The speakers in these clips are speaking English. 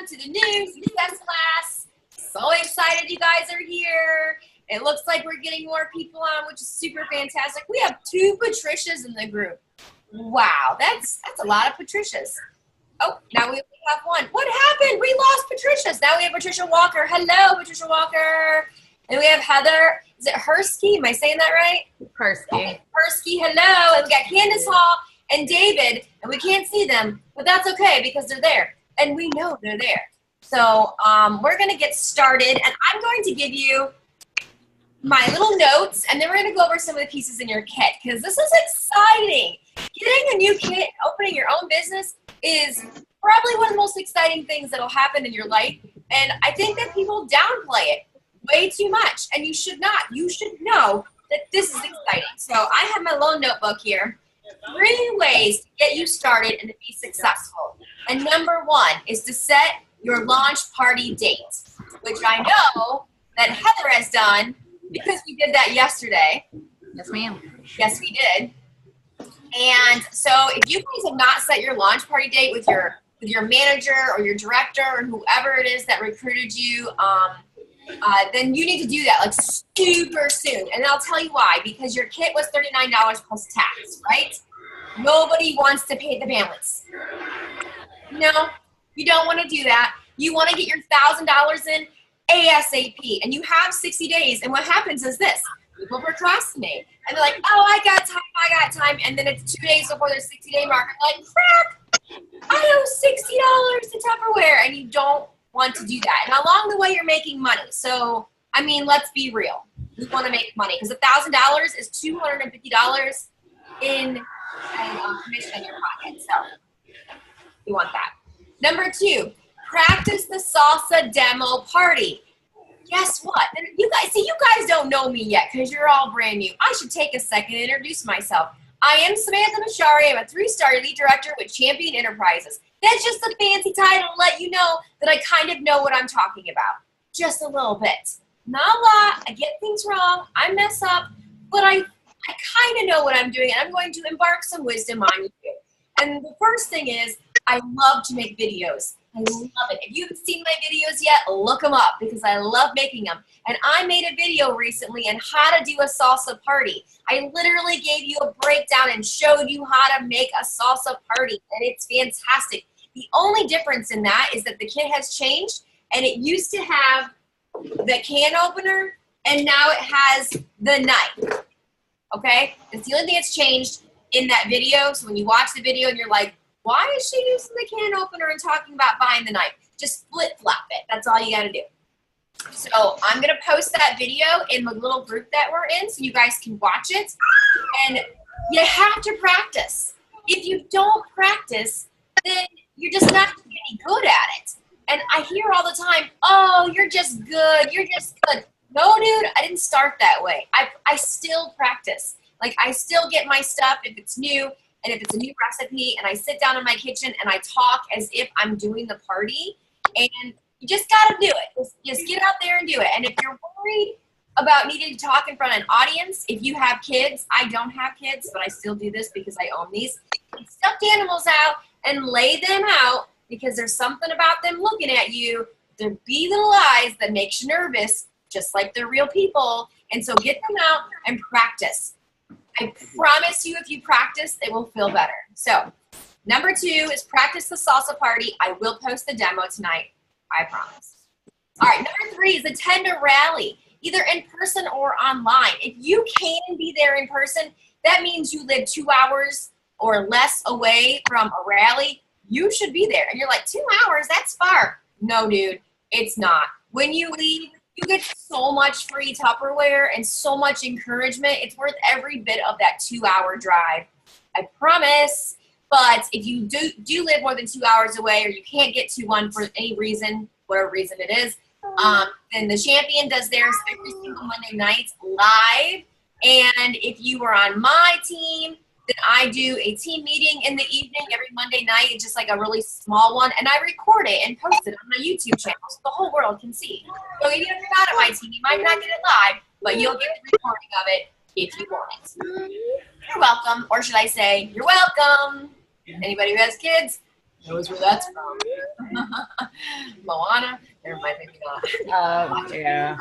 welcome to the new Success Class. So excited you guys are here. It looks like we're getting more people on, which is super fantastic. We have 2 Patricias in the group. Wow, that's a lot of Patricias. Oh, now we only have 1. What happened? We lost Patricia's. Now we have Patricia Walker. Hello, Patricia Walker. And we have Heather. Is it Hursky? Am I saying that right? Hursky. Hursky, hello. And we got Candace Hall and David. And we can't see them, but that's okay because they're there. And we know they're there. So we're going to get started. And I'm going to give you my little notes. And then we're going to go over some of the pieces in your kit because this is exciting. Getting a new kit, opening your own business is probably one of the most exciting things that will happen in your life. And I think that people downplay it way too much. And you should not. You should know that this is exciting. So I have my little notebook here. 3 ways to get you started and to be successful. And number 1 is to set your launch party date, which I know that Heather has done because we did that yesterday. Yes, ma'am. Yes, we did. And so if you guys have not set your launch party date with your manager or your director or whoever it is that recruited you, then you need to do that like super soon. And I'll tell you why. Because your kit was $39 plus tax, right? Nobody wants to pay the balance. No, you don't want to do that. You want to get your $1,000 in ASAP. And you have 60 days. And what happens is this. People procrastinate. And they're like, oh, I got time. And then it's 2 days before their 60-day mark. I'm like, crap, I owe $60 to Tupperware. And you don't want to do that. And along the way, you're making money. So, I mean, let's be real. We want to make money because $1,000 is $250 in commission in your pocket. So, you want that. Number 2, practice the salsa demo party. Guess what? You guys don't know me yet because you're all brand new. I should take a second to introduce myself. I am Samantha Mashari. I'm a 3-star elite director with Champion Enterprises. That's just a fancy title to let you know that I kind of know what I'm talking about. Just a little bit. Not a lot. I get things wrong. I mess up. But I kind of know what I'm doing, and I'm going to embark some wisdom on you. And the first thing is I love to make videos. I love it. If you haven't seen my videos yet, look them up because I love making them. And I made a video recently on how to do a salsa party. I literally gave you a breakdown and showed you how to make a salsa party, and it's fantastic. The only difference in that is that the kit has changed, and it used to have the can opener, and now it has the knife. Okay? It's the only thing that's changed in that video. So when you watch the video and you're like, why is she using the can opener and talking about buying the knife? Just flip-flop it. That's all you got to do. So I'm going to post that video in the little group that we're in so you guys can watch it. And you have to practice. If you don't practice, then you're just not going to be any good at it. And I hear all the time, oh, you're just good. You're just good. No, dude, I didn't start that way. I still practice. Like, I still get my stuff if it's new. And if it's a new recipe, and I sit down in my kitchen and I talk as if I'm doing the party, and you just got to do it. Just get out there and do it. And if you're worried about needing to talk in front of an audience, if you have kids, I don't have kids, but I still do this because I own these. Get stuffed animals out and lay them out because there's something about them looking at you, their bee little eyes that makes you nervous, just like they're real people. And so get them out and practice. I promise you, if you practice, it will feel better. So, number 2 is practice the salsa party. I will post the demo tonight. I promise. All right, number 3 is attend a rally, either in person or online. If you can be there in person, that means you live 2 hours or less away from a rally. You should be there. And you're like, 2 hours? That's far. No, dude, it's not. When you leave, you get so much free Tupperware and so much encouragement. It's worth every bit of that 2-hour drive. I promise. But if you do live more than 2 hours away or you can't get to one for any reason, whatever reason it is, then the Champion does theirs every single Monday night live. And if you were on my team, then I do a team meeting in the evening every Monday night. It's just like a really small one. And I record it and post it on my YouTube channel so the whole world can see. So even if you're not on my team, you might not get it live, but you'll get the recording of it if you want it. You're welcome. Or should I say, you're welcome. Anybody who has kids, knows where that's from. Moana? Never mind, maybe not. Yeah.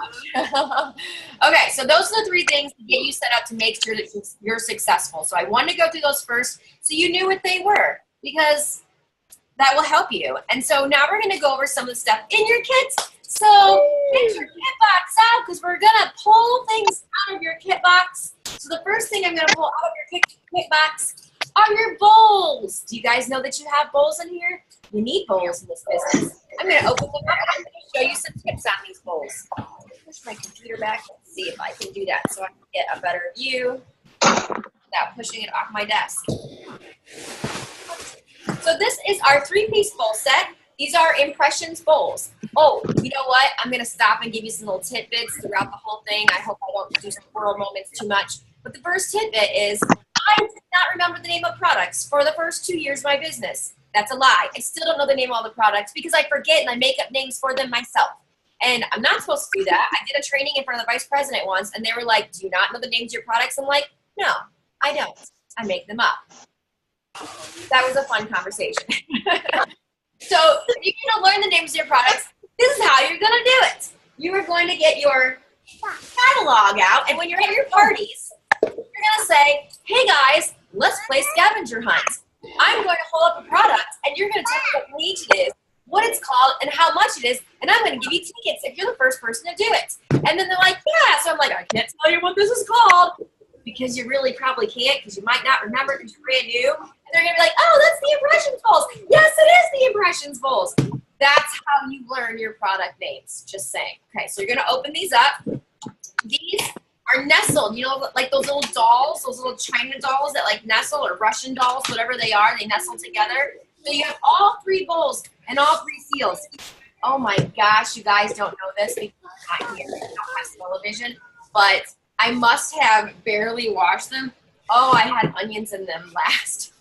Okay, so those are the 3 things to get you set up to make sure that you're successful. So I wanted to go through those first so you knew what they were, because that will help you. And so now we're going to go over some of the stuff in your kits. So get your kit box out, because we're going to pull things out of your kit box. So the first thing I'm going to pull out of your kit box are your bowls. Do you guys know that you have bowls in here? You need bowls in this business. I'm going to open them up and I'm going to show you some tips on these bowls. Push my computer back. Let's see if I can do that so I can get a better view without pushing it off my desk. So this is our 3-piece bowl set. These are Impressions bowls. Oh, you know what? I'm going to stop and give you some little tidbits throughout the whole thing. I hope I don't do some squirrel moments too much. But the first tidbit is I did not remember the name of products for the first 2 years of my business. That's a lie. I still don't know the name of all the products because I forget and I make up names for them myself. And I'm not supposed to do that. I did a training in front of the vice president once, and they were like, do you not know the names of your products? I'm like, no, I don't. I make them up. That was a fun conversation. So if you're going to learn the names of your products, this is how you're going to do it. You are going to get your catalog out, and when you're at your parties, you're going to say, hey guys, let's play scavenger hunt. I'm going to hold up a product, and you're going to tell me what page it is, what it's called, and how much it is, and I'm going to give you tickets if you're the first person to do it. And then they're like, yeah. So I'm like, I can't tell you what this is called, because you really probably can't, because you might not remember because you're brand new. And they're going to be like, oh, that's the Impressions bowls. Yes, it is the Impressions bowls. That's how you learn your product names, just saying. Okay, so you're going to open these up. These are nestled, you know, like those little dolls, those little China dolls that like nestle, or Russian dolls, whatever they are, they nestle together. So you have all 3 bowls and all 3 seals. Oh my gosh, you guys don't know this because you're not here, you don't have television, but I must have barely washed them. Oh, I had onions in them last.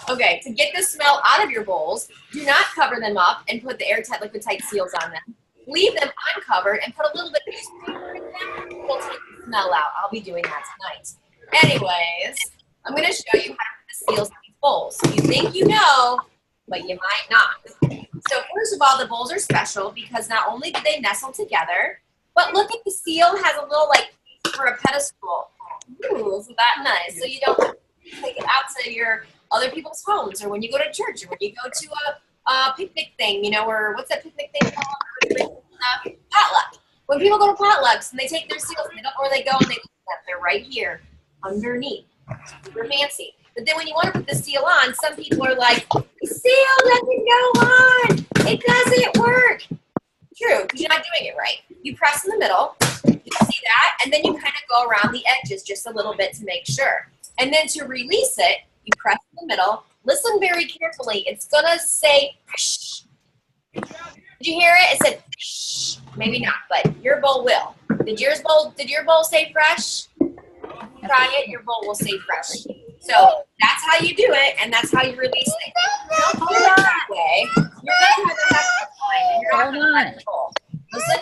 Okay, to get the smell out of your bowls, do not cover them up and put the airtight liquid tight seals on them. Leave them uncovered and put a little bit of newspaper in them. We'll take the smell out. I'll be doing that tonight. Anyways, I'm going to show you how to put the seals on these bowls. You think you know, but you might not. So first of all, the bowls are special because not only do they nestle together, but look at the seal has a little like for a pedestal. Ooh, isn't that nice? So you don't take it out to your other people's homes, or when you go to church, or when you go to a picnic thing, you know, or what's that picnic thing called? Potluck. When people go to potlucks and they take their seals and they don't know where they go and they look at them, they're right here underneath. Super fancy. But then when you want to put the seal on, some people are like, the seal doesn't go on. It doesn't work. True, because you're not doing it right. You press in the middle, you see that, and then you kind of go around the edges just a little bit to make sure. And then to release it, you press in the middle. Listen very carefully. It's going to say, shh. Did you hear it? It said, shh. Maybe not, but your bowl will. Did your bowl say fresh? Try it, your bowl will say fresh. So that's how you do it, and that's how you release it. Don't do it that way. You're going to have to find it. You're going to have to bowl. Listen.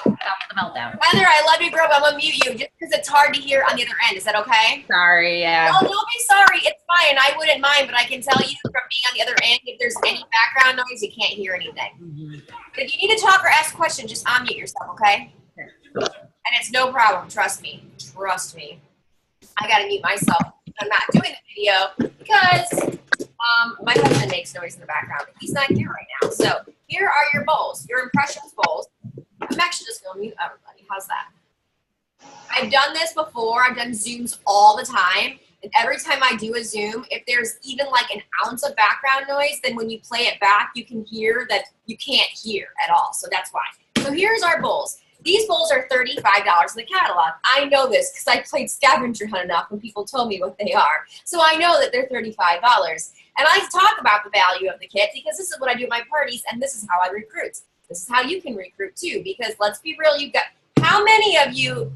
Stop the meltdown. Heather, I love you, girl, but I'm going to mute you just because it's hard to hear on the other end. Is that okay? Sorry, yeah. No, don't be sorry. It's fine. I wouldn't mind, but I can tell you from being on the other end, if there's any background noise, you can't hear anything. Mm-hmm. If you need to talk or ask questions, just unmute yourself, okay? Sure. And it's no problem. Trust me. Trust me. I got to mute myself. I'm not doing the video because my husband makes noise in the background. But he's not here right now. So here are your bowls, your Impressions bowls. I'm actually just going to mute everybody. How's that? I've done this before. I've done Zooms all the time. And every time I do a Zoom, if there's even like an ounce of background noise, then when you play it back, you can hear that you can't hear at all. So that's why. So here's our bowls. These bowls are $35 in the catalog. I know this because I played scavenger hunt enough when people told me what they are. So I know that they're $35. And I talk about the value of the kit because this is what I do at my parties, and this is how I recruit. This is how you can recruit too, because let's be real, you've got, how many of you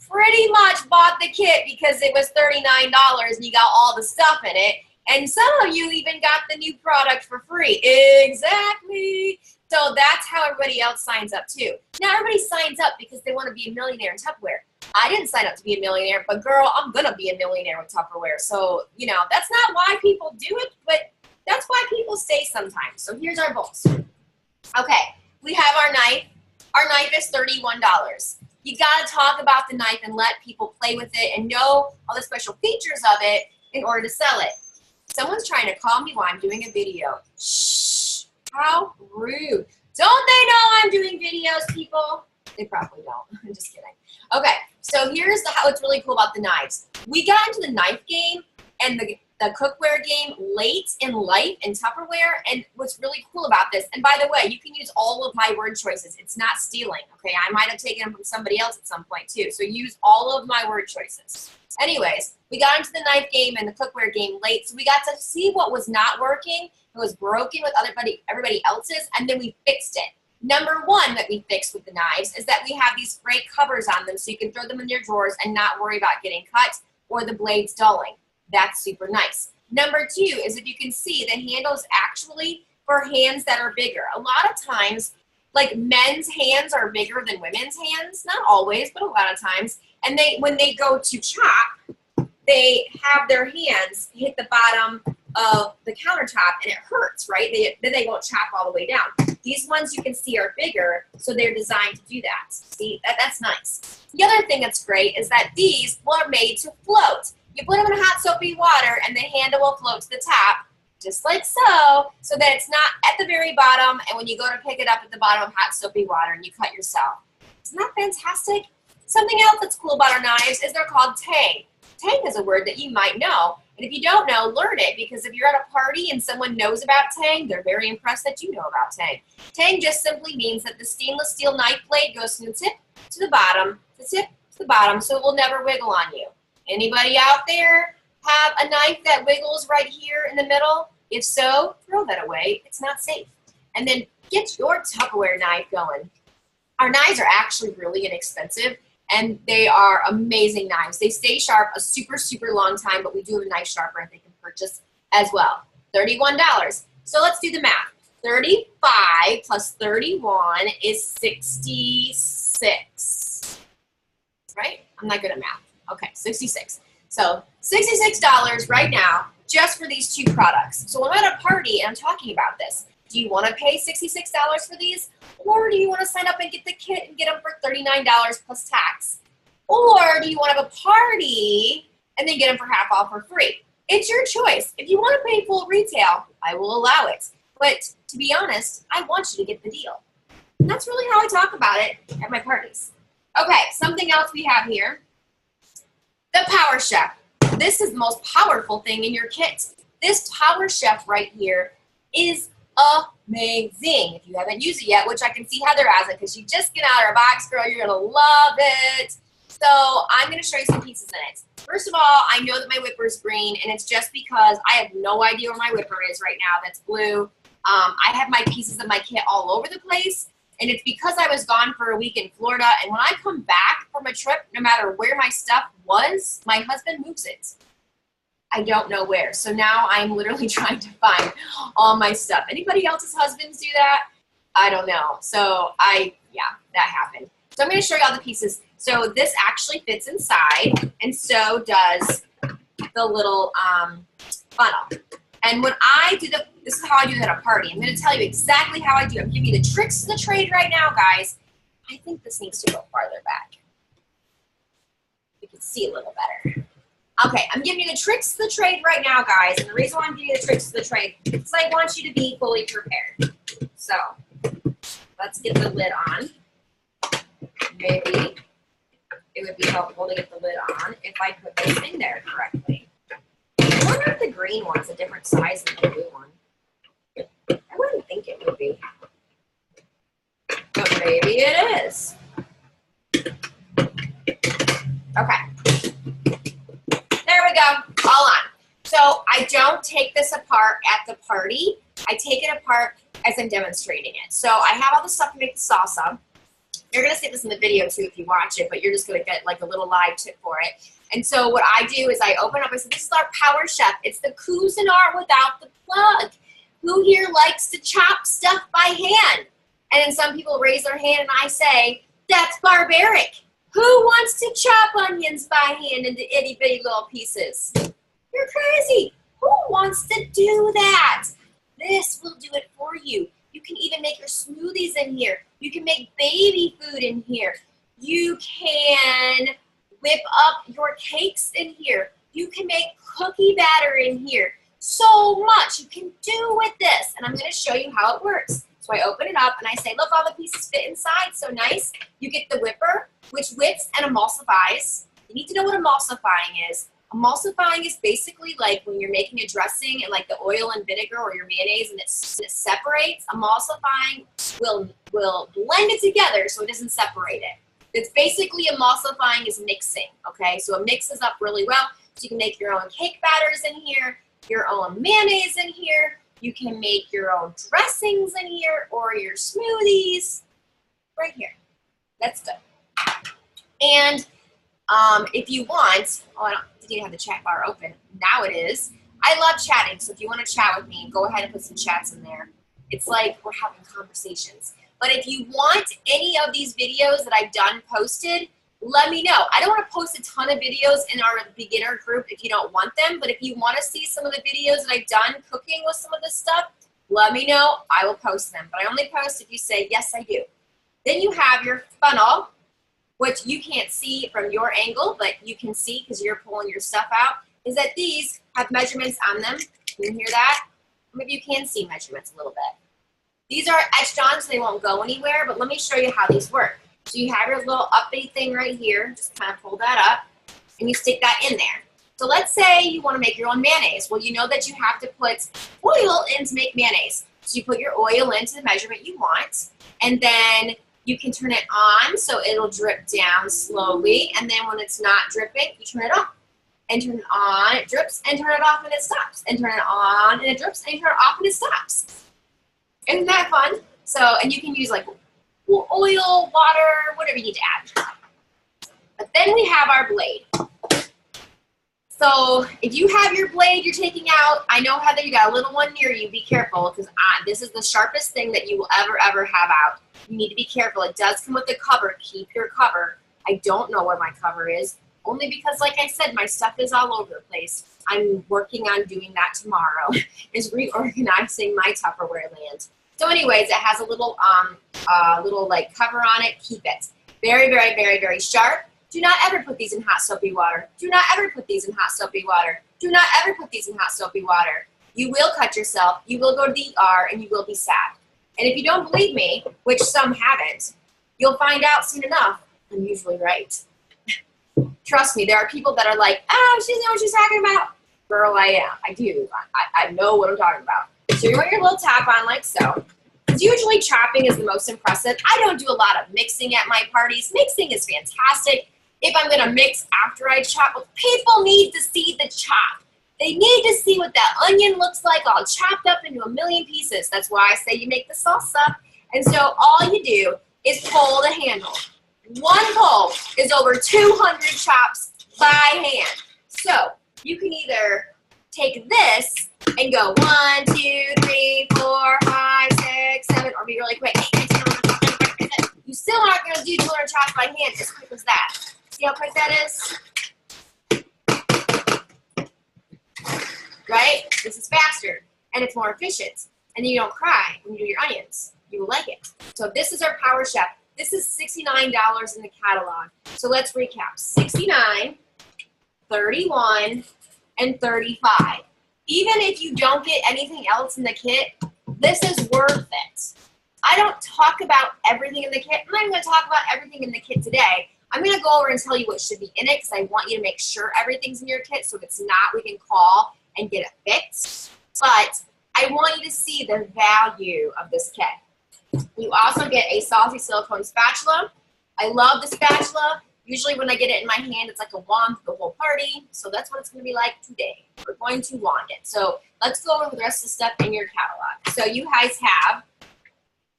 pretty much bought the kit because it was $39 and you got all the stuff in it, and some of you even got the new product for free. Exactly. So that's how everybody else signs up too. Now everybody signs up because they want to be a millionaire in Tupperware. I didn't sign up to be a millionaire, but girl, I'm gonna be a millionaire with Tupperware. So, you know, that's not why people do it, but that's why people say sometimes. So here's our bowls. Okay, we have our knife. Our knife is $31. You gotta talk about the knife and let people play with it and know all the special features of it in order to sell it. Someone's trying to call me while I'm doing a video. Shh, how rude. Don't they know I'm doing videos, people? They probably don't. I'm just kidding. Okay, so here's how it's really cool about the knives. We got into the knife game and the cookware game late in life in Tupperware, and what's really cool about this, and by the way, you can use all of my word choices. It's not stealing, okay? I might have taken them from somebody else at some point too, so use all of my word choices. Anyways, we got into the knife game and the cookware game late, so we got to see what was not working, what was broken with everybody else's, and then we fixed it. Number one that we fixed with the knives is that we have these great covers on them so you can throw them in your drawers and not worry about getting cut or the blades dulling. That's super nice. Number two is, if you can see, the handle is actually for hands that are bigger. A lot of times, like, men's hands are bigger than women's hands. Not always, but a lot of times. And when they go to chop, they have their hands hit the bottom of the countertop and it hurts, right? Then they won't chop all the way down. These ones you can see are bigger, so they're designed to do that. See, that's nice. The other thing that's great is that these were made to float. You put them in hot soapy water and the handle will float to the top, just like so that it's not at the very bottom, and when you go to pick it up at the bottom of hot soapy water and you cut yourself. Isn't that fantastic? Something else that's cool about our knives is they're called tang. Tang is a word that you might know, and if you don't know, learn it, because if you're at a party and someone knows about tang, they're very impressed that you know about tang. Tang just simply means that the stainless steel knife blade goes from the tip to the bottom, the tip to the bottom, so it will never wiggle on you. Anybody out there have a knife that wiggles right here in the middle? If so, throw that away. It's not safe. And then get your Tupperware knife going. Our knives are actually really inexpensive, and they are amazing knives. They stay sharp a super, super long time, but we do have a knife sharpener they can purchase as well. $31. So let's do the math. 35 plus 31 is 66. Right? I'm not good at math. Okay, 66. So $66 right now just for these two products. So I'm at a party and I'm talking about this. Do you want to pay $66 for these? Or do you want to sign up and get the kit and get them for $39 plus tax? Or do you want to have a party and then get them for half off for free? It's your choice. If you want to pay full retail, I will allow it. But to be honest, I want you to get the deal. And that's really how I talk about it at my parties. Okay, something else we have here. The Power Chef. This is the most powerful thing in your kit. This Power Chef right here is amazing. If you haven't used it yet, which I can see Heather has it because you just get out of her box, girl, you're gonna love it. So I'm gonna show you some pieces in it. First of all, I know that my whipper is green, and it's just because I have no idea where my whipper is right now. That's blue. I have my pieces of my kit all over the place. And it's because I was gone for a week in Florida, and when I come back from a trip, no matter where my stuff was, my husband moves it. I don't know where. So now I'm literally trying to find all my stuff. Anybody else's husbands do that? I don't know. So yeah, that happened. So I'm going to show you all the pieces. So this actually fits inside, and so does the little funnel. And when I do this is how I do that at a party. I'm going to tell you exactly how I do it. I'm giving you the tricks of the trade right now, guys. I think this needs to go farther back. You can see a little better. Okay, I'm giving you the tricks of the trade right now, guys. And the reason why I'm giving you the tricks of the trade is I want you to be fully prepared. So let's get the lid on. Maybe it would be helpful to get the lid on if I put this in there correctly. I wonder if the green one's a different size than the blue one. I wouldn't think it would be. But maybe it is. Okay. There we go. All on. So I don't take this apart at the party. I take it apart as I'm demonstrating it. So I have all the stuff to make the salsa. You're going to see this in the video too if you watch it, but you're just going to get like a little live tip for it. And so what I do is I open up, I say, this is our Power Chef. It's the Cuisinart without the plug. Who here likes to chop stuff by hand? And then some people raise their hand and I say, that's barbaric. Who wants to chop onions by hand into itty bitty little pieces? You're crazy. Who wants to do that? This will do it for you. You can even make your smoothies in here. You can make baby food in here. You can whip up your cakes in here. You can make cookie batter in here. So much you can do with this. And I'm going to show you how it works. So I open it up and I say, look, all the pieces fit inside. So nice. You get the whipper, which whips and emulsifies. You need to know what emulsifying is. Emulsifying is basically like when you're making a dressing and like the oil and vinegar or your mayonnaise and it separates. Emulsifying will blend it together so it doesn't separate it. It's basically emulsifying is mixing, okay? So it mixes up really well. So you can make your own cake batters in here, your own mayonnaise in here. You can make your own dressings in here or your smoothies right here. That's good. And if you want, oh, I didn't even have the chat bar open. Now it is. I love chatting, so if you want to chat with me, go ahead and put some chats in there. It's like we're having conversations. But if you want any of these videos that I've done posted, let me know. I don't want to post a ton of videos in our beginner group if you don't want them, but if you want to see some of the videos that I've done cooking with some of this stuff, let me know. I will post them. But I only post if you say, yes, I do. Then you have your funnel, which you can't see from your angle, but you can see because you're pulling your stuff out, is that these have measurements on them. Can you hear that? Maybe you can see measurements a little bit. These are etched on so they won't go anywhere, but let me show you how these work. So you have your little update thing right here. Just kind of pull that up, and you stick that in there. So let's say you want to make your own mayonnaise. Well, you know that you have to put oil in to make mayonnaise. So you put your oil into the measurement you want, and then you can turn it on so it'll drip down slowly, and then when it's not dripping, you turn it off. And turn it on, it drips, and turn it off, and it stops. And turn it on, and it drips, and you turn it off, and it stops. Isn't that fun? So, and you can use like oil, water, whatever you need to add. But then we have our blade. So if you have your blade you're taking out, I know, Heather, you got a little one near you. Be careful because this is the sharpest thing that you will ever have out. You need to be careful. It does come with a cover. Keep your cover. I don't know where my cover is, only because, like I said, my stuff is all over the place. I'm working on doing that tomorrow, is reorganizing my Tupperware land. So anyways, it has a little like cover on it. Keep it. Very sharp. Do not ever put these in hot soapy water. Do not ever put these in hot soapy water. Do not ever put these in hot soapy water. You will cut yourself. You will go to the ER, and you will be sad. And if you don't believe me, which some haven't, you'll find out soon enough. I'm usually right. Trust me, there are people that are like, oh, she doesn't know what she's talking about. Girl, I am. I do. I know what I'm talking about. So you want your little tap on like so. Because usually chopping is the most impressive. I don't do a lot of mixing at my parties. Mixing is fantastic. If I'm going to mix after I chop, well, people need to see the chop. They need to see what that onion looks like all chopped up into a million pieces. That's why I say you make the salsa. And so all you do is pull the handle. One pull is over 200 chops by hand. So you can either take this and go 1, 2, 3, 4, 5, 6, 7, or be really quick. You still aren't going to do 200 chops by hand as quick as that. See how quick that is? Right? This is faster, and it's more efficient. And then you don't cry when you do your onions. You will like it. So this is our Power Chef. This is $69 in the catalog. So let's recap. $69, $31, and $35. Even if you don't get anything else in the kit, this is worth it. I don't talk about everything in the kit. I'm not even going to talk about everything in the kit today. I'm going to go over and tell you what should be in it because I want you to make sure everything's in your kit. So if it's not, we can call and get it fixed. But I want you to see the value of this kit. You also get a saucy silicone spatula. I love the spatula. Usually when I get it in my hand, it's like a wand for the whole party. So that's what it's going to be like today. We're going to wand it. So let's go over the rest of the stuff in your catalog. So you guys have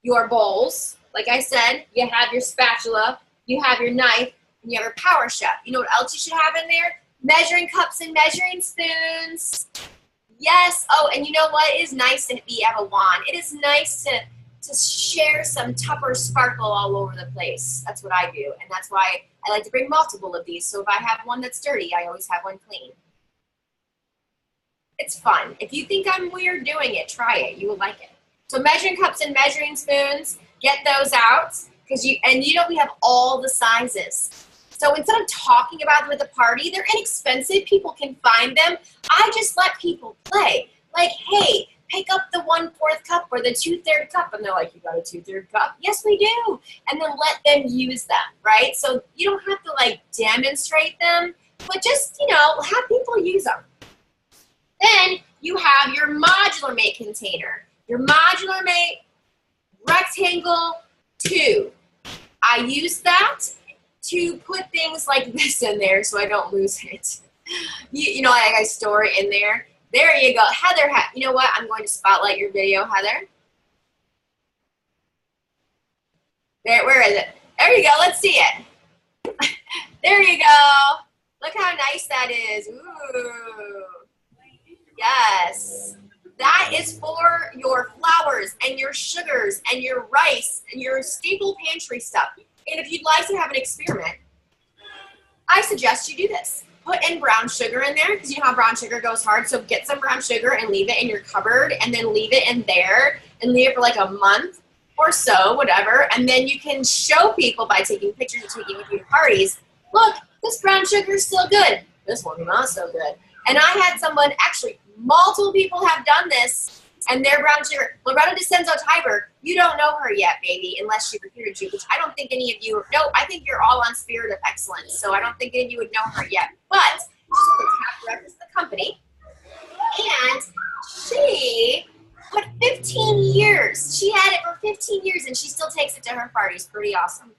your bowls. Like I said, you have your spatula, you have your knife, and you have your Power Chef. You know what else you should have in there? Measuring cups and measuring spoons. Yes. Oh, and you know what? It is nice to have a wand. It is nice to to share some Tupper sparkle all over the place. That's what I do, and that's why I like to bring multiple of these. So if I have one that's dirty, I always have one clean. It's fun. If you think I'm weird doing it, try it. You will like it. So measuring cups and measuring spoons, get those out, because we have all the sizes. So instead of talking about them at the party, they're inexpensive. People can find them. I just let people play. Like, hey, pick up the 1/4 cup or the 2/3 cup. And they're like, you got a 2/3 cup? Yes, we do. And then let them use them, right? So you don't have to like demonstrate them, but just, have people use them. Then you have your modular mate container. Your modular mate rectangle 2. I use that to put things like this in there so I don't lose it. I store it in there. There you go. Heather, you know what? I'm going to spotlight your video, Heather. There, where is it? There you go. Let's see it. There you go. Look how nice that is. Ooh. Yes. That is for your flours and your sugars and your rice and your staple pantry stuff. And if you'd like to have an experiment, I suggest you do this. Put in brown sugar in there, because you know how brown sugar goes hard. So get some brown sugar and leave it in your cupboard, and then leave it in there and leave it for like a month or so, whatever. And then you can show people by taking pictures and taking with you to parties. Look, this brown sugar is still good. This one's not so good. And I had someone, actually, multiple people have done this, and their brown sugar. Loretta DeCenzo Tiber, you don't know her yet, baby, unless she recruited you, which I don't think any of you, no, I think you're all on Spirit of Excellence, so I don't think any of you would know her yet. But she's the top director of the company, and she put 15 years. She had it for 15 years, and she still takes it to her parties. Pretty awesome.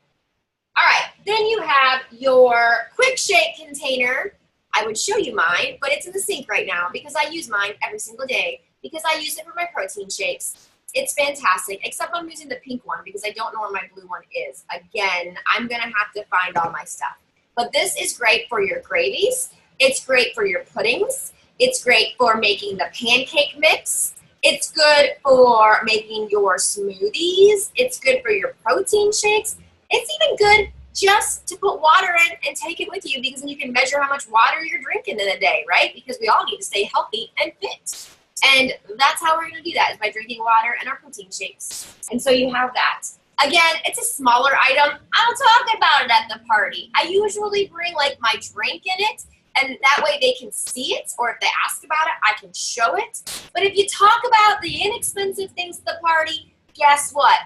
All right, then you have your quick shake container. I would show you mine, but it's in the sink right now because I use mine every single day because I use it for my protein shakes. It's fantastic, except I'm using the pink one because I don't know where my blue one is. Again, I'm gonna have to find all my stuff. But this is great for your gravies. It's great for your puddings. It's great for making the pancake mix. It's good for making your smoothies. It's good for your protein shakes. It's even good just to put water in and take it with you, because then you can measure how much water you're drinking in a day, right? Because we all need to stay healthy and fit. And that's how we're going to do that, is by drinking water and our protein shakes. And so you have that. Again, it's a smaller item. I don't talk about it at the party. I usually bring like my drink in it, and that way they can see it, or if they ask about it, I can show it. But if you talk about the inexpensive things at the party, guess what?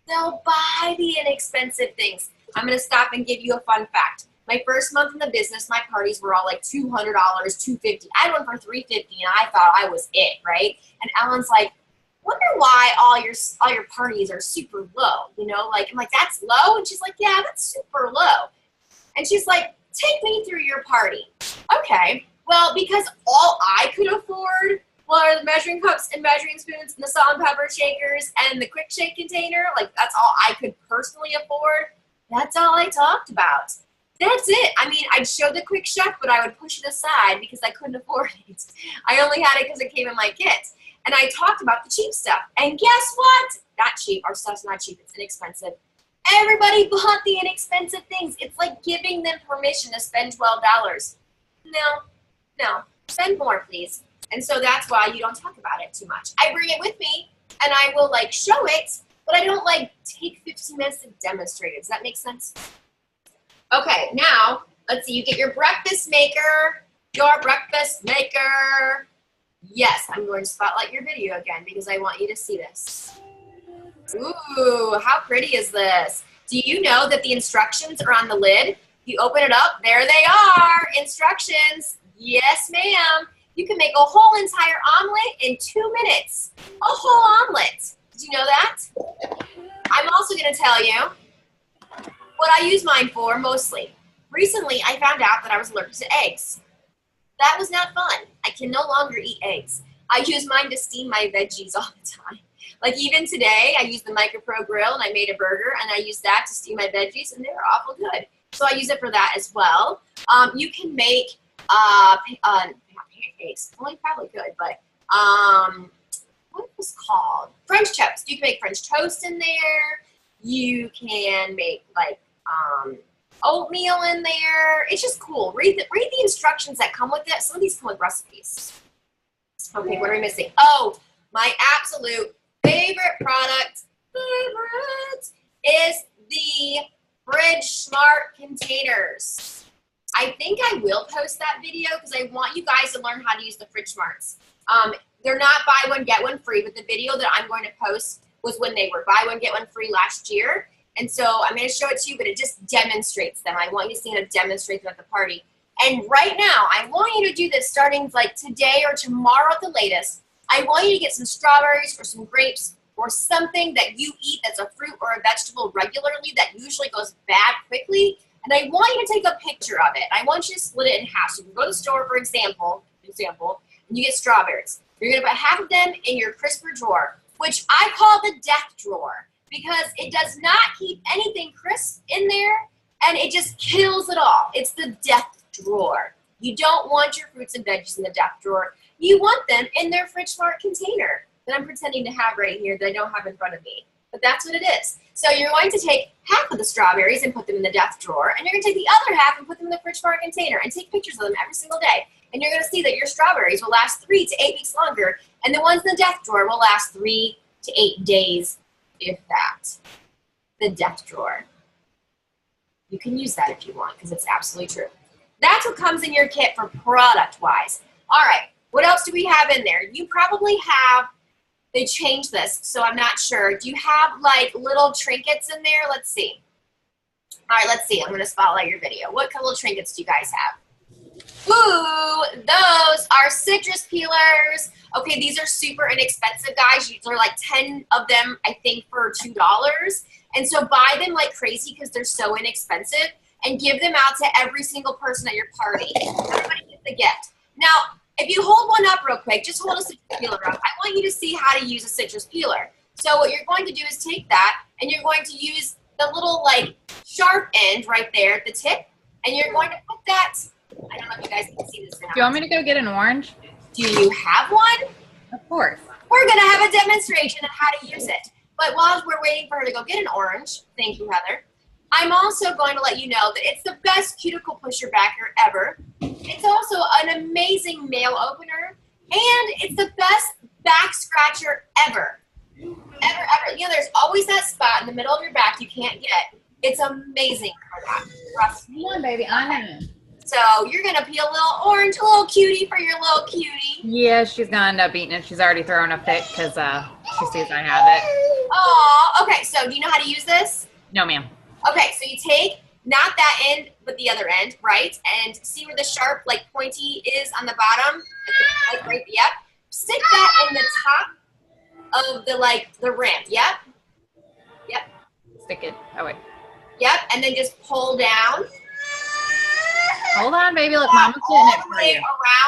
They'll buy the inexpensive things. I'm going to stop and give you a fun fact. My first month in the business, my parties were all like $200, $250. I went for $350, and I thought I was it, right? And Ellen's like, wonder why all your parties are super low, Like, I'm like, that's low? And she's like, yeah, that's super low. And she's like, take me through your party. Okay, well, because all I could afford were the measuring cups and measuring spoons and the salt and pepper shakers and the quick shake container, like that's all I could personally afford. That's all I talked about. That's it. I mean, I'd show the quick chef, but I would push it aside because I couldn't afford it. I only had it because it came in my kit. And I talked about the cheap stuff. And guess what? Not cheap. Our stuff's not cheap. It's inexpensive. Everybody bought the inexpensive things. It's like giving them permission to spend $12. No. Spend more, please. And so that's why you don't talk about it too much. I bring it with me, and I will, like, show it, but I don't, like, take 15 minutes to demonstrate it. Does that make sense? Okay, now, let's see. You get your breakfast maker. Your breakfast maker. Yes, I'm going to spotlight your video again because I want you to see this. Ooh, how pretty is this? Do you know that the instructions are on the lid? You open it up, there they are, instructions. Yes, ma'am. You can make a whole entire omelet in 2 minutes. A whole omelet. Did you know that? I'm also going to tell you what I use mine for mostly. Recently, I found out that I was allergic to eggs. That was not fun. I can no longer eat eggs. I use mine to steam my veggies all the time. Like even today, I used the MicroPro grill and I made a burger and I used that to steam my veggies and they were awful good. So I use it for that as well. You can make pancakes. Well, you probably could, but what was called? French toast. You can make French toast in there. You can make like oatmeal in there. It's just cool. Read the instructions that come with it. Some of these come with recipes. Okay, what are we missing? Oh, my absolute favorite product, is the Fridge Smart containers. I think I will post that video because I want you guys to learn how to use the Fridge Smarts. They're not buy one, get one free, but the video that I'm going to post was when they were buy one, get one free last year. And so I'm going to show it to you, but it just demonstrates them. I want you to see how to demonstrate them at the party. And right now, I want you to do this starting like today or tomorrow at the latest. I want you to get some strawberries or some grapes or something that you eat that's a fruit or a vegetable regularly that usually goes bad quickly. And I want you to take a picture of it. I want you to split it in half. So you can go to the store, for example, and you get strawberries. You're going to put half of them in your crisper drawer, which I call the death drawer because it does not keep anything crisp in there and it just kills it all. It's the death drawer. You don't want your fruits and veggies in the death drawer. You want them in their Fridge Smart container that I'm pretending to have right here that I don't have in front of me. But that's what it is. So you're going to take half of the strawberries and put them in the death drawer, and you're going to take the other half and put them in the Fridge Smart container and take pictures of them every single day. And you're going to see that your strawberries will last 3 to 8 weeks longer, and the ones in the death drawer will last 3 to 8 days, if that. The death drawer. You can use that if you want, because it's absolutely true. That's what comes in your kit for product-wise. All right, what else do we have in there? You probably have, they changed this, so I'm not sure. Do you have like little trinkets in there? Let's see. All right, let's see. I'm going to spotlight your video. What kind of little trinkets do you guys have? Ooh, those are citrus peelers. Okay, these are super inexpensive, guys. They're like 10 of them, I think, for $2. And so buy them like crazy because they're so inexpensive and give them out to every single person at your party. Everybody gets a gift. Now, if you hold one up real quick, just hold a citrus peeler up. I want you to see how to use a citrus peeler. So what you're going to do is take that and you're going to use the little like sharp end right there at the tip and you're going to put that, I don't know if you guys can see this now. Do you want me to go get an orange? Do you have one? Of course. We're going to have a demonstration of how to use it. But while we're waiting for her to go get an orange, thank you, Heather, I'm also going to let you know that it's the best cuticle pusher backer ever. It's also an amazing nail opener, and it's the best back scratcher ever. Ever. You know, there's always that spot in the middle of your back you can't get. It's amazing for that. Trust me. Come on, baby. I know. So you're going to peel a little orange, a little cutie for your little cutie. Yeah, she's going to end up eating it. She's already throwing a fit because she sees I have it. Oh, okay. So do you know how to use this? No, ma'am. Okay, so you take not that end, but the other end, right? And see where the sharp, like pointy is on the bottom? Like right, yep. Stick that in the top of the rim, yep. Yep. Stick it. Oh, wait. Yep, and then just pull down. Hold on, baby. Look, Mama's getting it for you.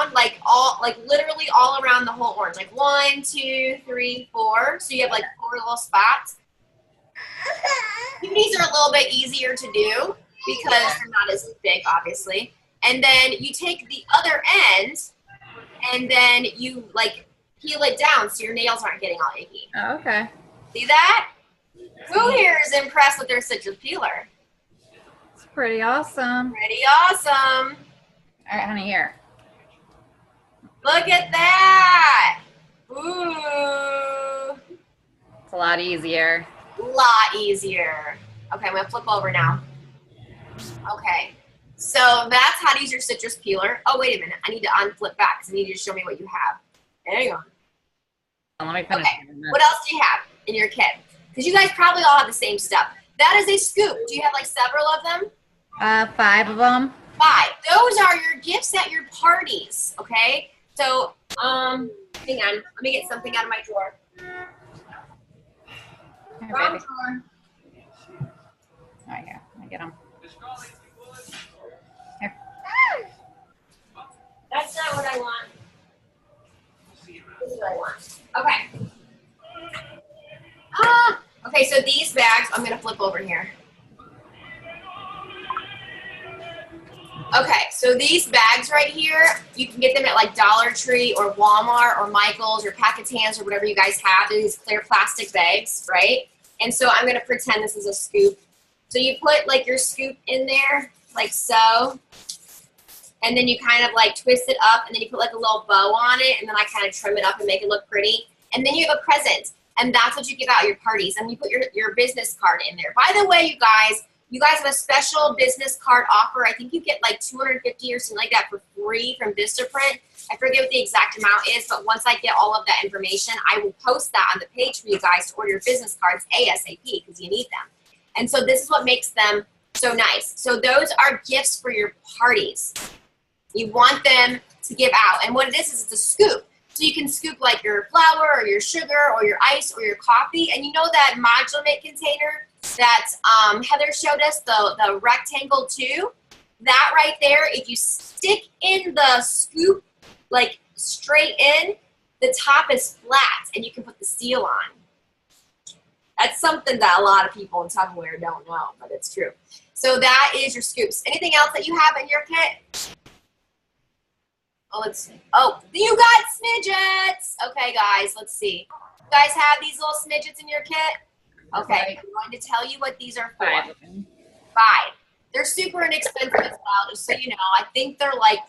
Around, literally all around the whole orange. Like 1, 2, 3, 4. So you have like 4 little spots. These are a little bit easier to do because they're not as thick, obviously. And then you take the other end and then you like peel it down so your nails aren't getting all icky. Oh, okay. See that? Who here is impressed with their citrus peeler? It's pretty awesome. Pretty awesome. All right, honey, here. Look at that. Ooh. It's a lot easier. Lot easier. Okay, I'm gonna flip over now. Okay, so that's how to use your citrus peeler. Oh, wait a minute. I need to unflip back because I need you to show me what you have. There you go. Let me finish. Okay, what else do you have in your kit? Because you guys probably all have the same stuff. That is a scoop. Do you have like several of them? 5 of them. 5. Those are your gifts at your parties, okay? So, hang on. Let me get something out of my drawer. Here, Wrong baby. drawer. Right here. Let me get them. Here. That's not what I want. This is what I want. Okay. Okay, so these bags, I'm going to flip over here. Okay, so these bags right here, you can get them at like Dollar Tree or Walmart or Michael's or Packetans or whatever you guys have. They're these clear plastic bags, right? And so I'm going to pretend this is a scoop. So you put like your scoop in there, like so. And then you kind of like twist it up and then you put like a little bow on it and then I kind of trim it up and make it look pretty. And then you have a present. And that's what you give out at your parties. And you put your business card in there. By the way, you guys have a special business card offer. I think you get like $250 or something like that for free from Vistaprint. I forget what the exact amount is, but once I get all of that information, I will post that on the page for you guys to order your business cards ASAP because you need them. And so this is what makes them so nice. So those are gifts for your parties. You want them to give out. And what it is it's a scoop. So you can scoop like your flour or your sugar or your ice or your coffee. And you know that Modulate container that Heather showed us, the rectangle too? That right there, if you stick in the scoop like straight in, the top is flat and you can put the seal on. That's something that a lot of people in Tupperware don't know, but it's true. So that is your scoops. Anything else that you have in your kit? Oh, let's see. Oh, you got smidgets. Okay, guys, let's see. You guys have these little smidgets in your kit? Okay, I'm going to tell you what these are for. 5. 5. They're super inexpensive as well, just so you know. I think they're like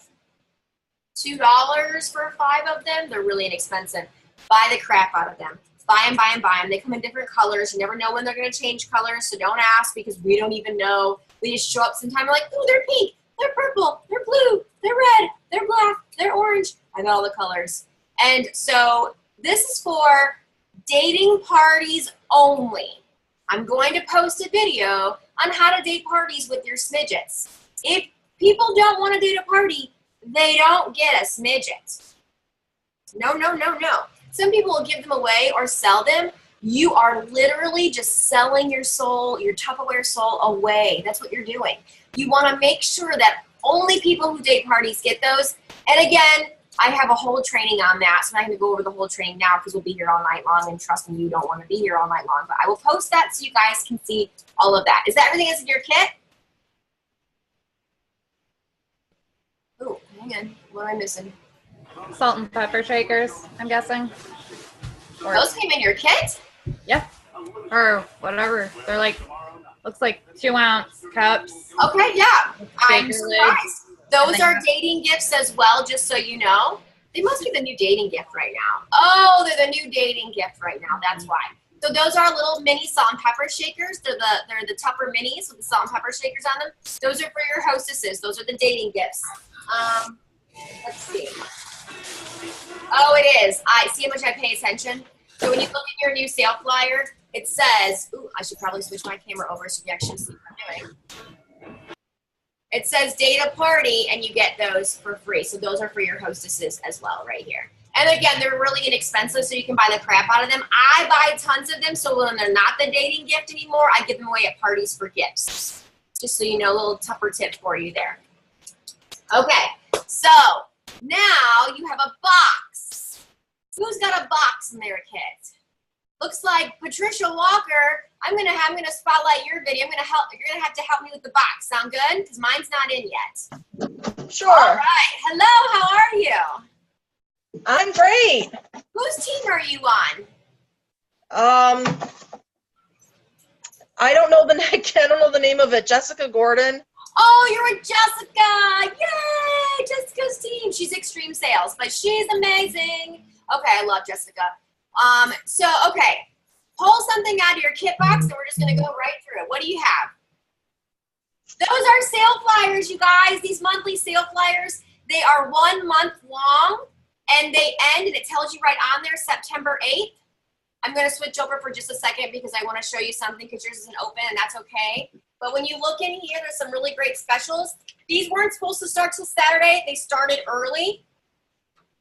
$2 for 5 of them. They're really inexpensive. Buy the crap out of them. Buy them, buy them, buy them. They come in different colors. You never know when they're going to change colors, so don't ask because we don't even know. We just show up sometime and we're like, oh, they're pink, they're purple, they're blue, they're red, they're black, they're orange. I got all the colors. And so this is for dating parties only. I'm going to post a video on how to date parties with your smidgets. If people don't want to date a party, they don't get a smidget. No, no, no, no. Some people will give them away or sell them. You are literally just selling your soul, your Tupperware soul away. That's what you're doing. You want to make sure that only people who date parties get those. And again, I have a whole training on that, so I'm not going to go over the whole training now because we'll be here all night long, and trust me, you don't want to be here all night long. But I will post that so you guys can see all of that. Is that everything that's in your kit? Oh, hang on. What am I missing? Salt and pepper shakers, I'm guessing. Or, Those came in your kit? yeah. Or whatever. They're like, looks like 2-ounce cups. Okay, yeah. I'm Shaker surprised. lids. Those are dating gifts as well, just so you know. They must be the new dating gift right now. Oh, they're the new dating gift right now. That's why. So those are little mini salt and pepper shakers. They're the Tupper minis with the salt and pepper shakers on them. Those are for your hostesses. Those are the dating gifts. Let's see. Oh, it is. I see how much I pay attention. So when you look at your new sale flyer, it says, ooh, I should probably switch my camera over so you actually see what I'm doing. It says date a party, and you get those for free. So those are for your hostesses as well right here. And again, they're really inexpensive, so you can buy the crap out of them. I buy tons of them, so when they're not the dating gift anymore, I give them away at parties for gifts. Just so you know, a little Tupper tip for you there. Okay, so now you have a box. Who's got a box in their kit? Looks like Patricia Walker. I'm gonna spotlight your video. You're gonna have to help me with the box. Sound good? Because mine's not in yet. Sure. All right. Hello. How are you? I'm great. Whose team are you on? I don't know the name of it. Jessica Gordon. Oh, you're with Jessica. Yay! Jessica's team. She's Extreme Sales, but she's amazing. Okay, I love Jessica. Okay. Pull something out of your kit box, and we're just going to go right through it. What do you have? Those are sale flyers, you guys. These monthly sale flyers, they are 1 month long, and they end, and it tells you right on there, September 8th. I'm going to switch over for just a second because I want to show you something because yours isn't open, and that's okay. But when you look in here, there's some really great specials. These weren't supposed to start till Saturday. They started early.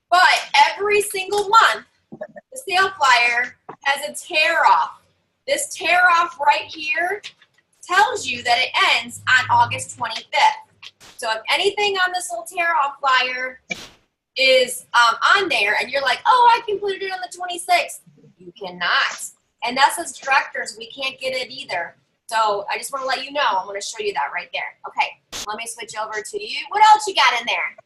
But every single month, the sale flyer has a tear off. This tear off right here tells you that it ends on August 25th. So if anything on this little tear off flyer is on there and you're like, oh, I can put it in on the 26th, you cannot. And us as directors, we can't get it either. So I just want to let you know, I'm going to show you that right there. Okay, let me switch over to you. What else you got in there?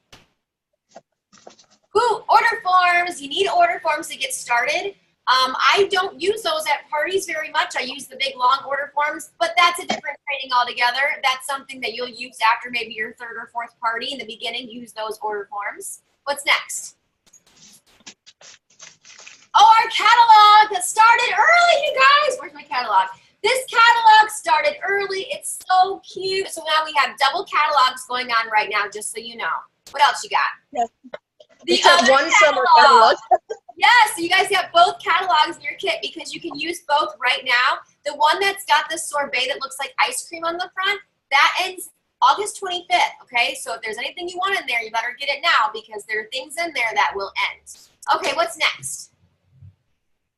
Ooh, order forms. You need order forms to get started. I don't use those at parties very much. I use the big long order forms, but that's a different training altogether. That's something that you'll use after maybe your third or fourth party. In the beginning, use those order forms. What's next? Oh, our catalog that started early, you guys. Where's my catalog? This catalog started early. It's so cute. So now we have double catalogs going on right now, just so you know. What else you got? Yes. The Except other one summer catalog. Yes, so you guys have both catalogs in your kit because you can use both right now. The one that's got the sorbet that looks like ice cream on the front, that ends August 25th, okay? So if there's anything you want in there, you better get it now because there are things in there that will end. Okay, what's next?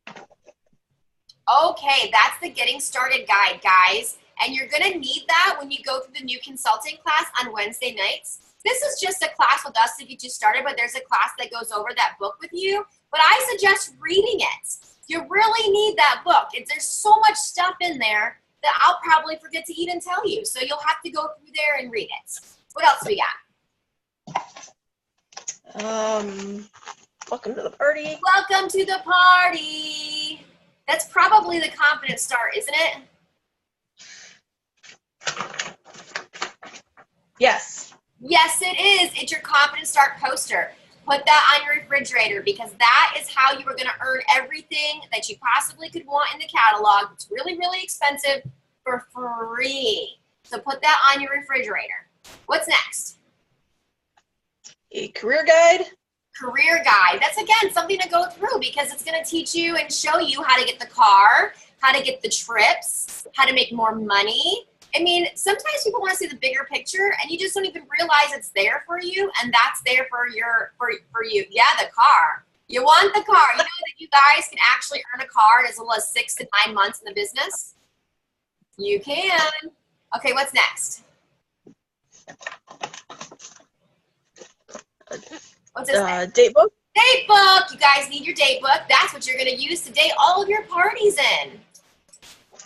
Okay, that's the getting started guide, guys. And you're gonna need that when you go through the new consulting class on Wednesday nights. This is just a class with us to get you started, but there's a class that goes over that book with you. But I suggest reading it. You really need that book. There's so much stuff in there that I'll probably forget to even tell you. So you'll have to go through there and read it. What else we got? Welcome to the party. Welcome to the party. That's probably the confident start, isn't it? Yes. Yes, it is. It's your confident start poster. Put that on your refrigerator because that is how you are going to earn everything that you possibly could want in the catalog. It's really, really expensive for free. So put that on your refrigerator. What's next? A career guide. Career guide. That's, again, something to go through because it's going to teach you and show you how to get the car, how to get the trips, how to make more money. I mean, sometimes people want to see the bigger picture and you just don't even realize it's there for you and that's there for you. Yeah, the car. You want the car. You know that you guys can actually earn a car in as little as 6 to 9 months in the business? You can. Okay, what's next? What's this? Date book. Date book. You guys need your date book. That's what you're going to use to date all of your parties in.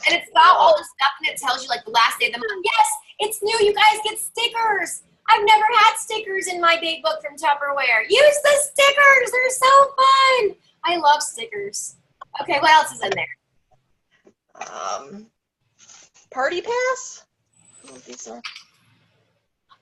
And it's got all the stuff and it tells you like the last day of the month. Yes, it's new. You guys get stickers. I've never had stickers in my date book from Tupperware. Use the stickers. They're so fun. I love stickers. Okay, what else is in there? Party pass?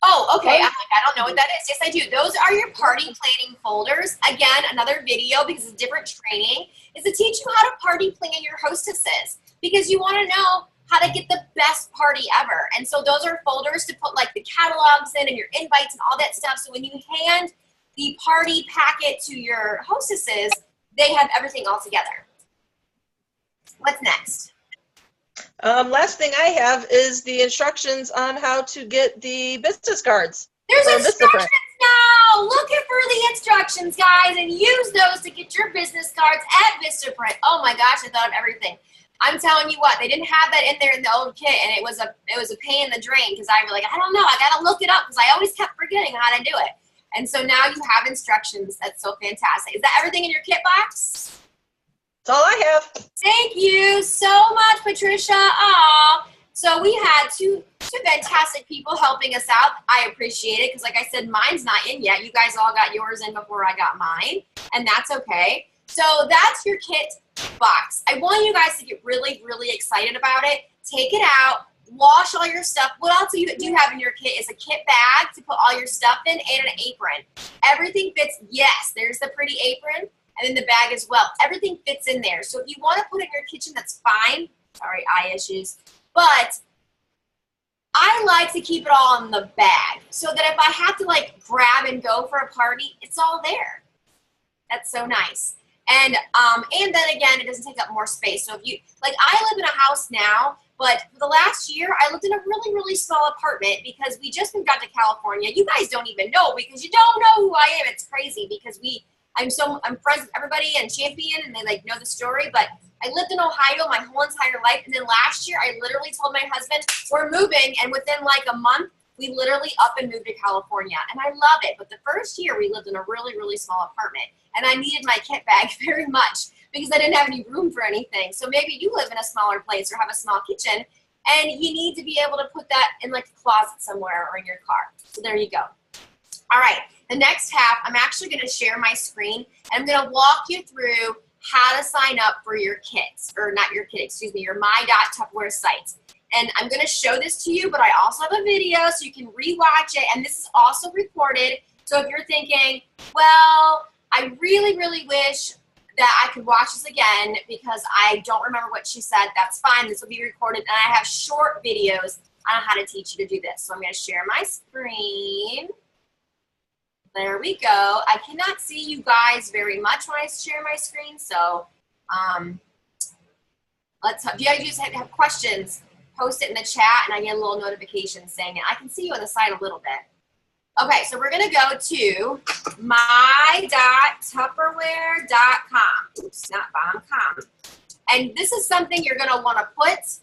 Oh, okay. I'm like, I don't know what that is. Yes, I do. Those are your party planning folders. Again, another video because it's different training is to teach you how to party plan your hostesses because you want to know how to get the best party ever. And so those are folders to put like the catalogs in and your invites and all that stuff. So when you hand the party packet to your hostesses, they have everything all together. What's next? Last thing I have is the instructions on how to get the business cards. There's instructions now. Look for the instructions, guys, and use those to get your business cards at Vistaprint. Oh my gosh, I thought of everything. I'm telling you what, they didn't have that in there in the old kit, and it was a pain in the drain because I was like, I don't know, I gotta look it up because I always kept forgetting how to do it. And so now you have instructions. That's so fantastic. Is that everything in your kit box? That's all I have. Thank you so much, Patricia. Aw. So we had two fantastic people helping us out. I appreciate it because, like I said, mine's not in yet. You guys all got yours in before I got mine, and that's okay. So that's your kit box. I want you guys to get really, really excited about it. Take it out. Wash all your stuff. What else do you have in your kit is a kit bag to put all your stuff in and an apron. Everything fits. Yes, there's the pretty apron. And then the bag as well. Everything fits in there. So if you want to put it in your kitchen, that's fine. Sorry, eye issues. But I like to keep it all in the bag so that if I have to like grab and go for a party, it's all there. That's so nice. And then again, it doesn't take up more space. So if you, like I live in a house now, but for the last year, I lived in a really, really small apartment because we just moved out to California. You guys don't even know because you don't know who I am. It's crazy because I'm friends with everybody in Champion and they like know the story, but I lived in Ohio my whole entire life. And then last year I literally told my husband, we're moving. And within like a month, we literally up and moved to California. And I love it. But the first year we lived in a really, really small apartment and I needed my kit bag very much because I didn't have any room for anything. So maybe you live in a smaller place or have a small kitchen. And you need to be able to put that in like a closet somewhere or in your car. So there you go. All right, the next half, I'm actually gonna share my screen and I'm gonna walk you through how to sign up for your kits, or not your kit, excuse me, your my.tupperware site. And I'm gonna show this to you, but I also have a video so you can rewatch it, and this is also recorded. So if you're thinking, well, I really, really wish that I could watch this again because I don't remember what she said, that's fine, this will be recorded, and I have short videos on how to teach you to do this. So I'm gonna share my screen. There we go. I cannot see you guys very much when I share my screen, so if you guys have questions, post it in the chat and I get a little notification saying it. I can see you on the side a little bit. Okay, so we're gonna go to my.tupperware.com. Oops, not .com. And this is something you're gonna wanna put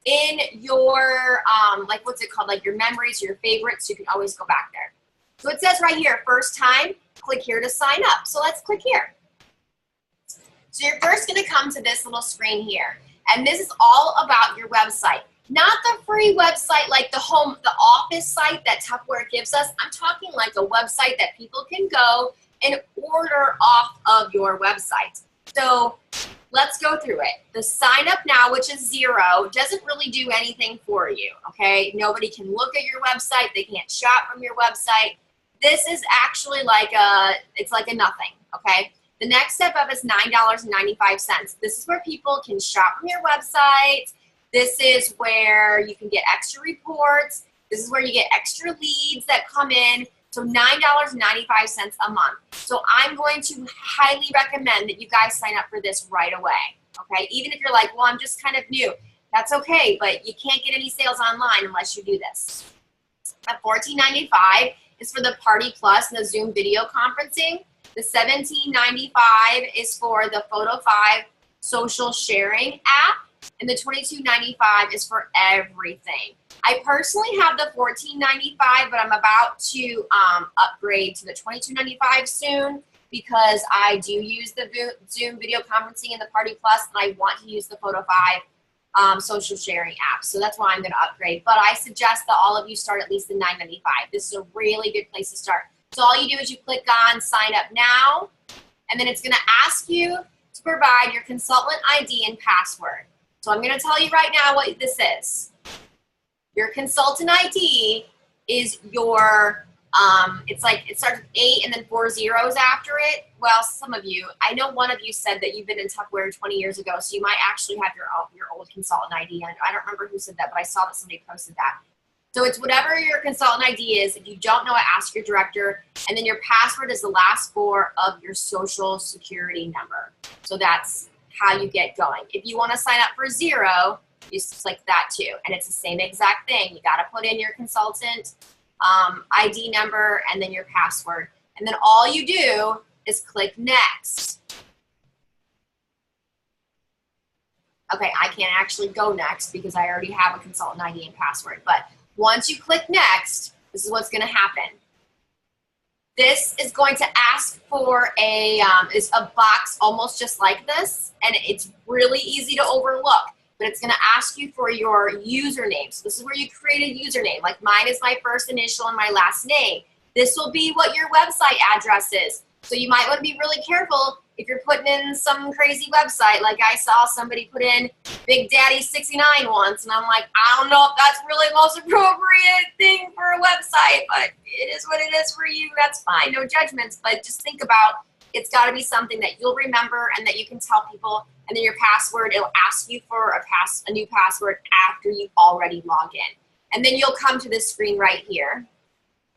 in your, like what's it called, like your memories, your favorites, you can always go back there. So it says right here, first time, click here to sign up. So let's click here. So you're first gonna come to this little screen here. And this is all about your website. Not the free website like the office site that Tupperware gives us. I'm talking like a website that people can go and order off of your website. So let's go through it. The sign up now, which is $0, doesn't really do anything for you, okay? Nobody can look at your website. They can't shop from your website. This is actually like it's like a nothing, okay? The next step up is $9.95. This is where people can shop from your website. This is where you can get extra reports. This is where you get extra leads that come in. So $9.95 a month. So I'm going to highly recommend that you guys sign up for this right away, okay? Even if you're like, well, I'm just kind of new. That's okay, but you can't get any sales online unless you do this. At $14.95 is for the Party Plus and the Zoom video conferencing. The $17.95 is for the Photo 5 social sharing app. And the $22.95 is for everything. I personally have the $14.95, but I'm about to upgrade to the $22.95 soon because I do use the Zoom video conferencing and the Party Plus, and I want to use the Photo 5 social sharing app. So that's why I'm going to upgrade. But I suggest that all of you start at least the $9.95. This is a really good place to start. So all you do is you click on Sign Up Now, and then it's going to ask you to provide your consultant ID and password. So I'm going to tell you right now what this is. Your consultant ID is your, it's like, it starts with 8 and then 4 zeros after it. Well, some of you, I know one of you said that you've been in Tupperware 20 years ago, so you might actually have your old consultant ID. I don't remember who said that, but I saw that somebody posted that. So it's whatever your consultant ID is. If you don't know it, ask your director. And then your password is the last 4 of your social security number. So that's how you get going. If you want to sign up for 0, you just click that too. And it's the same exact thing. You got to put in your consultant ID number and then your password. And then all you do is click next. Okay, I can't actually go next because I already have a consultant ID and password. But once you click next, this is what's going to happen. This is going to ask for a box almost just like this, and it's really easy to overlook, but it's going to ask you for your username. So this is where you create a username. Like mine is my first initial and my last name. This will be what your website address is. So you might want to be really careful if you're putting in some crazy website. Like I saw somebody put in Big Daddy 69 once, and I'm like, I don't know if that's really the most appropriate thing for a website, but it is what it is for you. That's fine, no judgments. But just think about, it's got to be something that you'll remember and that you can tell people. And then your password, it'll ask you for a new password after you already log in. And then you'll come to this screen right here.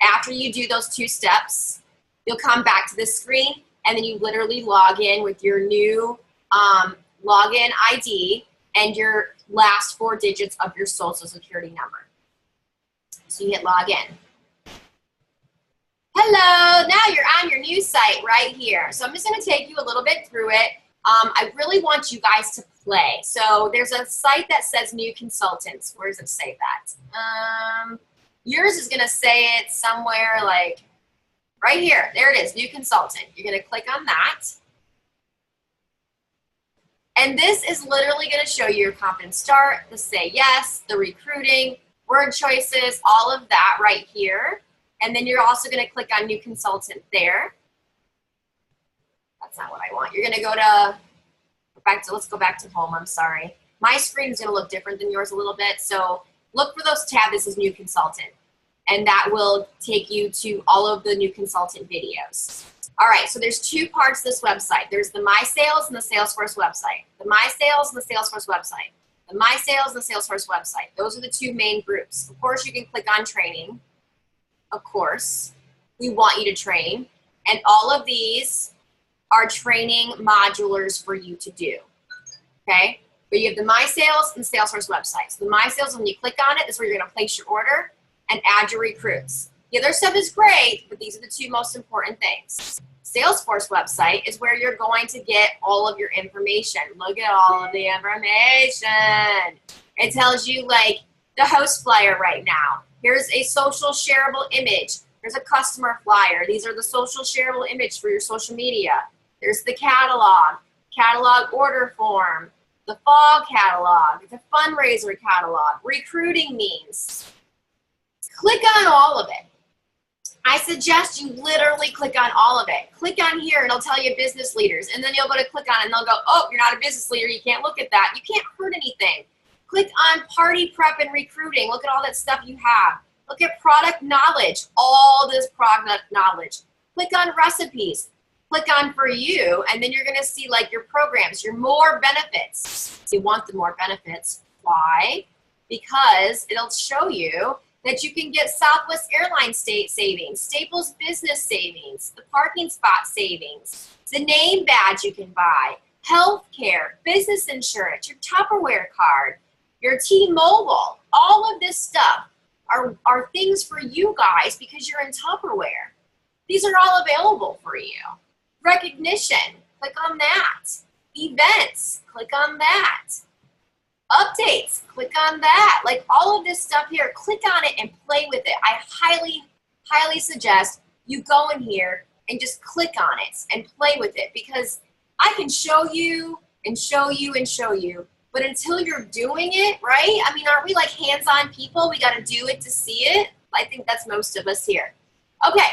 After you do those 2 steps, you'll come back to this screen, and then you literally log in with your new login ID and your last 4 digits of your social security number. So you hit log in. Hello, now you're on your new site right here. So I'm just going to take you a little bit through it. I really want you guys to play. So there's a site that says new consultants. Where does it say that? Yours is going to say it somewhere like right here. There it is, new consultant. You're going to click on that. And this is literally going to show you your confident start, the say yes, the recruiting, word choices, all of that right here. And then you're also going to click on new consultant there. That's not what I want. You're going to go to, let's go back to home. I'm sorry. My screen is going to look different than yours a little bit. So look for those tabs. This is new consultant. And that will take you to all of the new consultant videos. All right, so there's two parts to this website. There's the My Sales and the Salesforce website. The My Sales and the Salesforce website. The My Sales and the Salesforce website. Those are the two main groups. Of course, you can click on training. Of course, we want you to train. And all of these are training modulars for you to do, okay? But you have the My Sales and the Salesforce website. So the My Sales, when you click on it, is where you're gonna place your order and add your recruits. The other stuff is great, but these are the two most important things. Salesforce website is where you're going to get all of your information. Look at all of the information. It tells you like the host flyer right now. Here's a social shareable image. There's a customer flyer. These are the social shareable image for your social media. There's the catalog order form, the fall catalog, the fundraiser catalog, recruiting means. Click on all of it. I suggest you literally click on all of it. Click on here and it'll tell you business leaders. And then you'll go to click on it and they'll go, oh, you're not a business leader. You can't look at that. You can't hurt anything. Click on party prep and recruiting. Look at all that stuff you have. Look at product knowledge, all this product knowledge. Click on recipes. Click on for you, and then you're gonna see like your programs, your more benefits. You want the more benefits. Why? Because it'll show you that you can get Southwest Airlines state savings, Staples business savings, the parking spot savings, the name badge you can buy, health care, business insurance, your Tupperware card, your T-Mobile. All of this stuff are things for you guys because you're in Tupperware. These are all available for you. Recognition, click on that. Events, click on that. Updates, click on that. Like all of this stuff here, click on it and play with it. I highly, highly suggest you go in here and just click on it and play with it because I can show you and show you and show you, but until you're doing it, right? I mean, aren't we like hands-on people? We got to do it to see it. I think that's most of us here. Okay,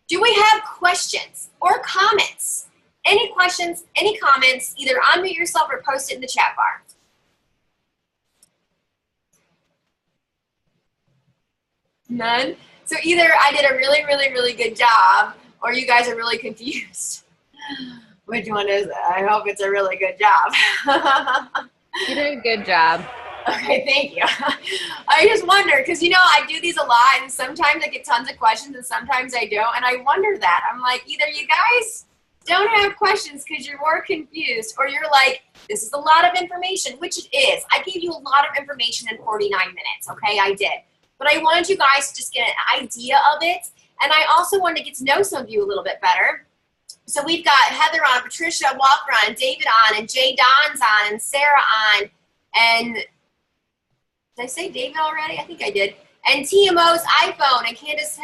do we have questions or comments? Any questions, any comments, either unmute yourself or post it in the chat bar. None? So either I did a really, really, really good job or you guys are really confused. Which one is it? I hope it's a really good job. You did a good job. Okay, thank you. I just wonder, because you know, I do these a lot and sometimes I get tons of questions and sometimes I don't. And I wonder that. I'm like, either you guys don't have questions because you're more confused or you're like, this is a lot of information, which it is. I gave you a lot of information in 49 minutes, okay? I did. But I wanted you guys to just get an idea of it. And I also wanted to get to know some of you a little bit better. So we've got Heather on, Patricia Walker on, David on, and Jay Don's on, and Sarah on, and did I say David already? I think I did. And TMO's iPhone and Candace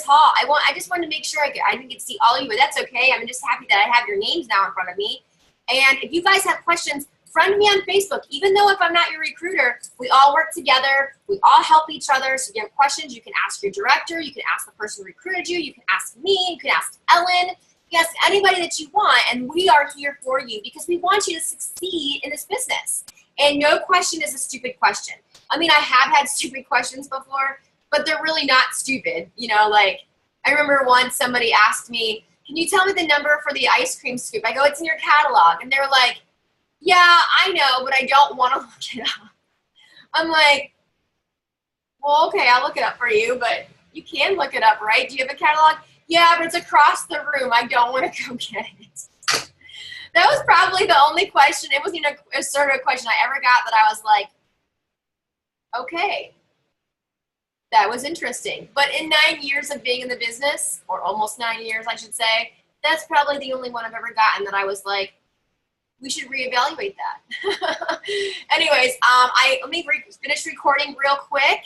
Hall. I just wanted to make sure I didn't get to see all of you, but that's okay. I'm just happy that I have your names now in front of me. And if you guys have questions, friend me on Facebook. Even though if I'm not your recruiter, we all work together. We all help each other. So if you have questions, you can ask your director. You can ask the person who recruited you. You can ask me. You can ask Ellen. You can ask anybody that you want. And we are here for you because we want you to succeed in this business. And no question is a stupid question. I mean, I have had stupid questions before, but they're really not stupid. You know, like I remember once somebody asked me, can you tell me the number for the ice cream scoop? I go, it's in your catalog. And they were like, yeah, I know, but I don't want to look it up. I'm like, well, okay, I'll look it up for you, but you can look it up, right? Do you have a catalog? Yeah, but it's across the room. I don't want to go get it. That was probably the only question. It wasn't even a sort of a question I ever got that I was like, okay, that was interesting. But in 9 years of being in the business, or almost 9 years, I should say, that's probably the only one I've ever gotten that I was like, we should reevaluate that. Anyways, let me finish recording real quick,